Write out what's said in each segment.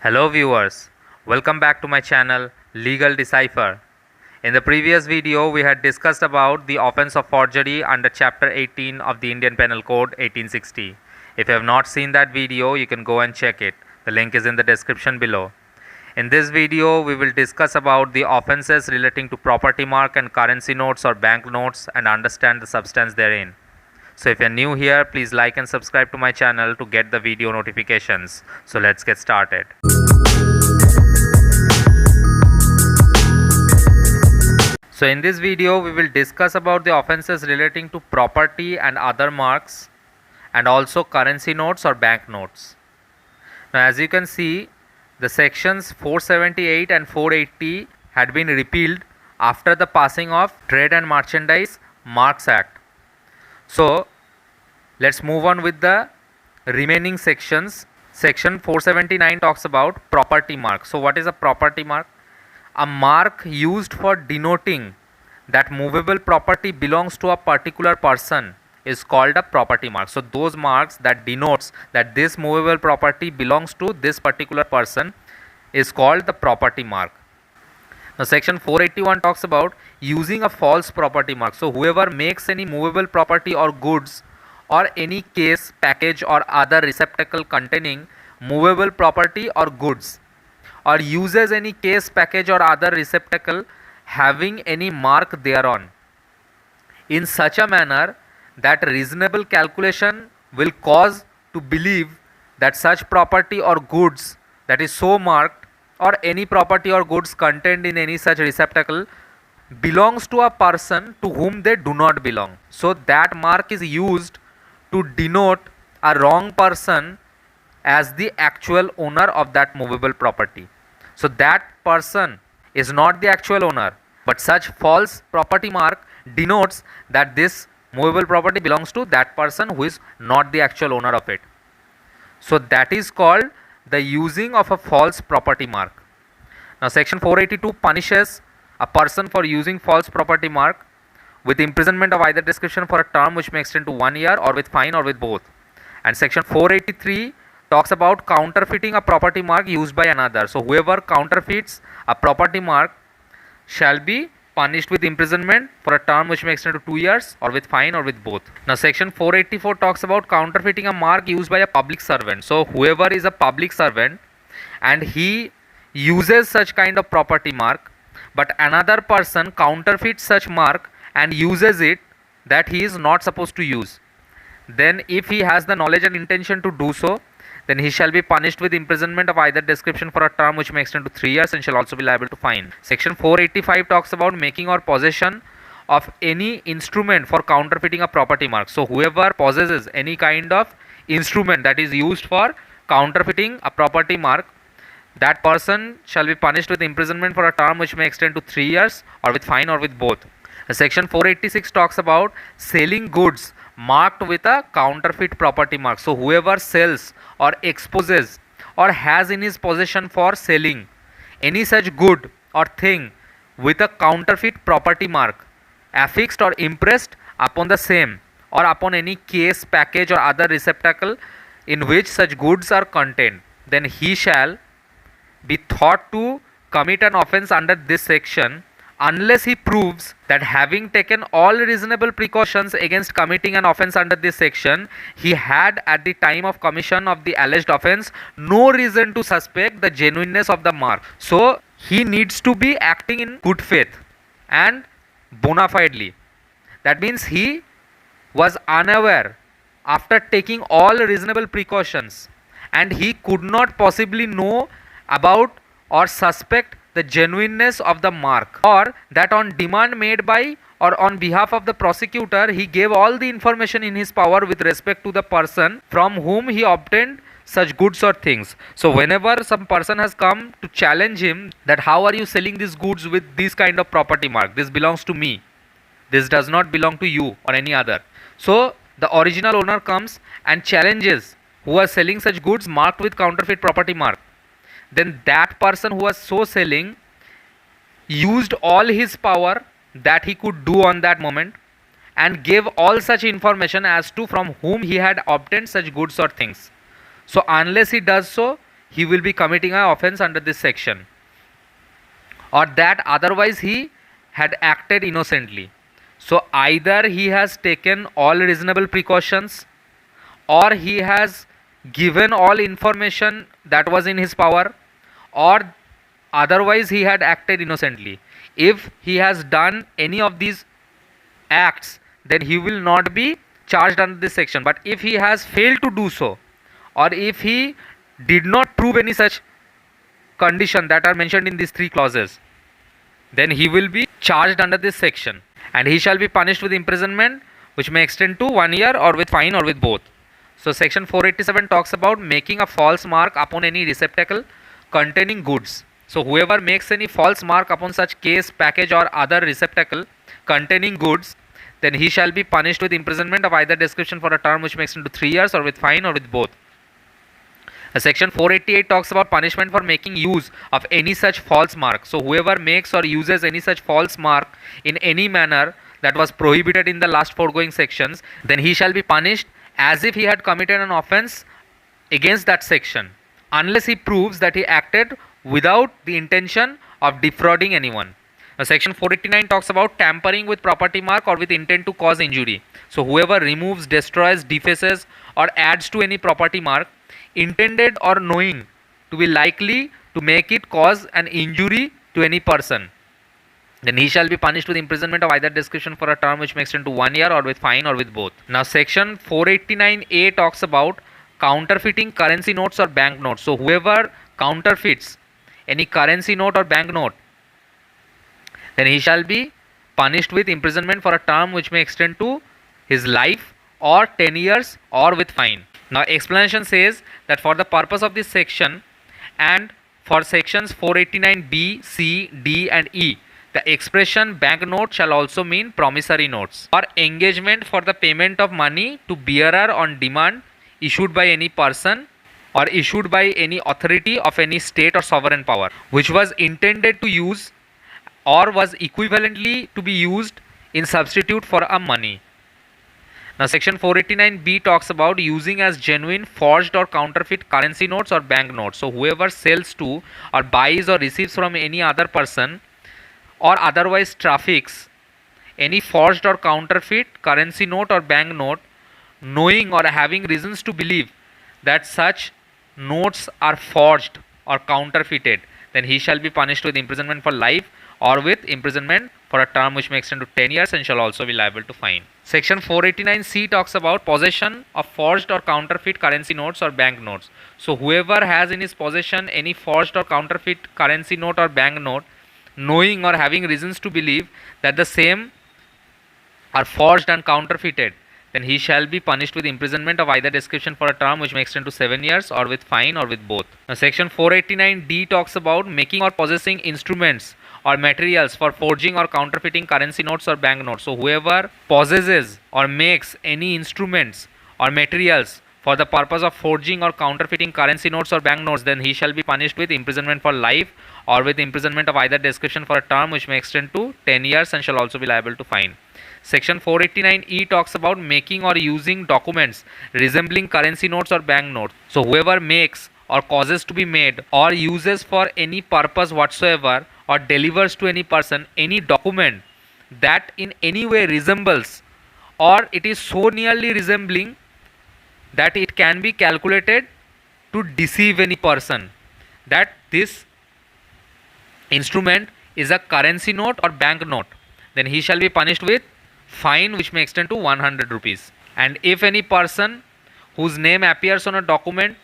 Hello viewers, welcome back to my channel Legal Decipher. In the previous video we had discussed about the offense of forgery under chapter 18 of the Indian Penal Code 1860. If you have not seen that video, you can go and check it. The link is in the description below. In this video we will discuss about the offenses relating to property mark and currency notes or bank notes and understand the substance therein. So if you're new here, please like and subscribe to my channel to get the video notifications. So let's get started. So in this video we will discuss about the offenses relating to property and other marks and also currency notes or bank notes. Now as you can see, the sections 478 and 480 had been repealed after the passing of Trade and Merchandise Marks Act. So let's move on with the remaining sections. Section 479 talks about property mark. So what is a property mark? A mark used for denoting that movable property belongs to a particular person is called a property mark. So those marks that denotes that this movable property belongs to this particular person is called the property mark. Now section 481 talks about using a false property mark. So whoever makes any movable property or goods or any case, package or other receptacle containing movable property or goods or uses any case, package or other receptacle having any mark thereon in such a manner that reasonable calculation will cause to believe that such property or goods that is so marked or any property or goods contained in any such receptacle belongs to a person to whom they do not belong. So that mark is used to denote a wrong person as the actual owner of that movable property. So that person is not the actual owner, but such false property mark denotes that this movable property belongs to that person who is not the actual owner of it. So that is called the using of a false property mark. Now section 482 punishes a person for using false property mark with imprisonment of either description for a term which may extend to 1 year or with fine or with both. And section 483 talks about counterfeiting a property mark used by another. So whoever counterfeits a property mark shall be punished with imprisonment for a term which may extend to 2 years or with fine or with both. Now section 484 talks about counterfeiting a mark used by a public servant. So whoever is a public servant and he uses such kind of property mark, but another person counterfeits such mark and uses it that he is not supposed to use, then if he has the knowledge and intention to do so, then he shall be punished with imprisonment of either description for a term which may extend to 3 years and shall also be liable to fine. Section 485 talks about making or possession of any instrument for counterfeiting a property mark. So whoever possesses any kind of instrument that is used for counterfeiting a property mark, that person shall be punished with imprisonment for a term which may extend to 3 years or with fine or with both. Section 486 talks about selling goods marked with a counterfeit property mark. So whoever sells or exposes or has in his possession for selling any such good or thing with a counterfeit property mark affixed or impressed upon the same or upon any case, package or other receptacle in which such goods are contained, then he shall be thought to commit an offence under this section unless he proves that having taken all reasonable precautions against committing an offence under this section, he had at the time of commission of the alleged offence no reason to suspect the genuineness of the mark. So he needs to be acting in good faith and bona fidely. That means he was unaware after taking all reasonable precautions and he could not possibly know about or suspect the genuineness of the mark, or that on demand made by or on behalf of the prosecutor he gave all the information in his power with respect to the person from whom he obtained such goods or things. So whenever some person has come to challenge him that how are you selling these goods with this kind of property mark, this belongs to me, this does not belong to you or any other. So the original owner comes and challenges who was selling such goods marked with counterfeit property mark, then that person who was so selling used all his power that he could do on that moment and gave all such information as to from whom he had obtained such goods or things. So unless he does so, he will be committing an offence under this section, or that otherwise he had acted innocently. So either he has taken all reasonable precautions, or he has given all information that was in his power, or otherwise he had acted innocently. If he has done any of these acts, then he will not be charged under this section. But if he has failed to do so, or if he did not prove any such condition that are mentioned in these three clauses, then he will be charged under this section, and he shall be punished with imprisonment which may extend to 1 year, or with fine, or with both. So section 487 talks about making a false mark upon any receptacle containing goods. So whoever makes any false mark upon such case, package, or other receptacle containing goods, then he shall be punished with imprisonment of either description for a term which may extend to 3 years, or with fine, or with both. Section 488 talks about punishment for making use of any such false mark. So whoever makes or uses any such false mark in any manner that was prohibited in the last foregoing sections, then he shall be punished as if he had committed an offence against that section, unless he proves that he acted without the intention of defrauding anyone. Now, section 489 talks about tampering with property mark or with intent to cause injury. So whoever removes, destroys, defaces, or adds to any property mark, intended or knowing to be likely to make it cause an injury to any person, then he shall be punished with imprisonment of either description for a term which may extend to 1 year, or with fine, or with both. Now section 489A talks about counterfeiting currency notes or bank notes. So whoever counterfeits any currency note or bank note, then he shall be punished with imprisonment for a term which may extend to his life, or 10 years, or with fine. Now explanation says that for the purpose of this section and for sections 489B, C, D and E, the expression banknote shall also mean promissory notes, or engagement for the payment of money to bearer on demand, issued by any person or issued by any authority of any state or sovereign power, which was intended to use or was equivalently to be used in substitute for a money. Now section 489B talks about using as genuine, forged, or counterfeit currency notes or bank notes. So whoever sells to or buys or receives from any other person, or otherwise traffics any forged or counterfeit currency note or bank note, knowing or having reasons to believe that such notes are forged or counterfeited, then he shall be punished with imprisonment for life, or with imprisonment for a term which may extend to 10 years, and shall also be liable to fine. Section 489C talks about possession of forged or counterfeit currency notes or bank notes. So whoever has in his possession any forged or counterfeit currency note or bank note, knowing or having reasons to believe that the same are forged and counterfeited, then he shall be punished with imprisonment of either description for a term which may extend to 7 years, or with fine, or with both. Now section 489D talks about making or possessing instruments or materials for forging or counterfeiting currency notes or bank notes. So whoever possesses or makes any instruments or materials for the purpose of forging or counterfeiting currency notes or bank notes, then he shall be punished with imprisonment for life, or with imprisonment of either description for a term which may extend to 10 years, and shall also be liable to fine. Section 489E talks about making or using documents resembling currency notes or bank notes. So whoever makes or causes to be made or uses for any purpose whatsoever, or delivers to any person any document that in any way resembles, or it is so nearly resembling that it can be calculated to deceive any person, that this instrument is a currency note or bank note, then he shall be punished with fine which may extend to 100 rupees. And if any person whose name appears on a document,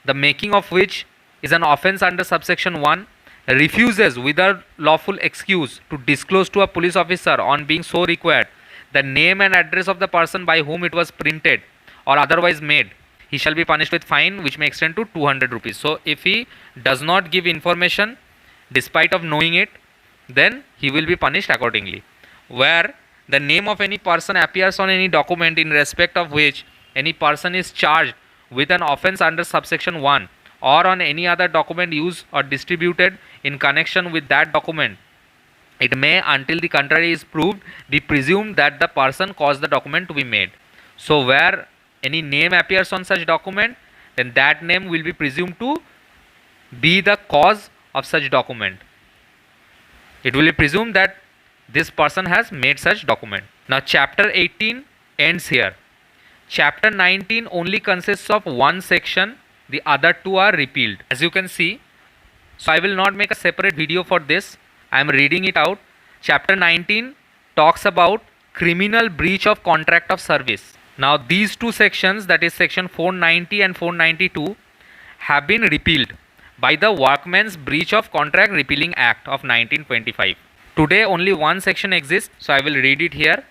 the making of which is an offence under subsection 1, refuses without lawful excuse to disclose to a police officer on being so required the name and address of the person by whom it was printed or otherwise made, he shall be punished with fine which may extend to 200 rupees. So if he does not give information despite of knowing it, then he will be punished accordingly. Where the name of any person appears on any document in respect of which any person is charged with an offence under subsection 1, or on any other document used or distributed in connection with that document, it may, until the contrary is proved, be presumed that the person caused the document to be made. So, where any name appears on such document, then that name will be presumed to be the cause of such document. It will be presumed that this person has made such document. Now chapter 18 ends here. Chapter 19 only consists of one section, the other two are repealed. As you can see, so I will not make a separate video for this. I am reading it out. Chapter 19 talks about criminal breach of contract of service. Now these two sections, that is section 490 and 492, have been repealed by the Workmen's Breach of Contract Repealing Act of 1925. Today only one section exists, so I will read it here.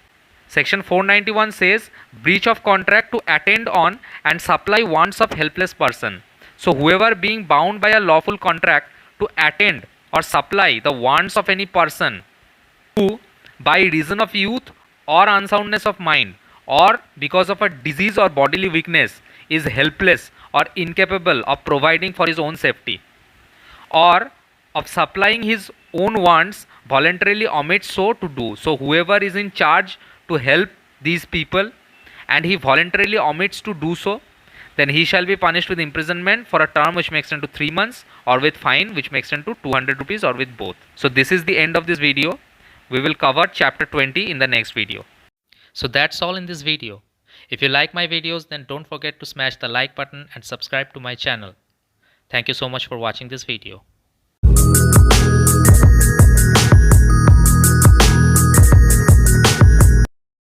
Section 491 says breach of contract to attend on and supply wants of helpless person. So whoever being bound by a lawful contract to attend or supply the wants of any person who by reason of youth or unsoundness of mind or because of a disease or bodily weakness is helpless or incapable of providing for his own safety or of supplying his own wants voluntarily omits so to do. So whoever is in charge to help these people and he voluntarily omits to do so, then he shall be punished with imprisonment for a term which may extend to 3 months or with fine which may extend to 200 rupees or with both. So this is the end of this video. We will cover chapter 20 in the next video. So that's all in this video. If you like my videos, then don't forget to smash the like button and subscribe to my channel. Thank you so much for watching this video.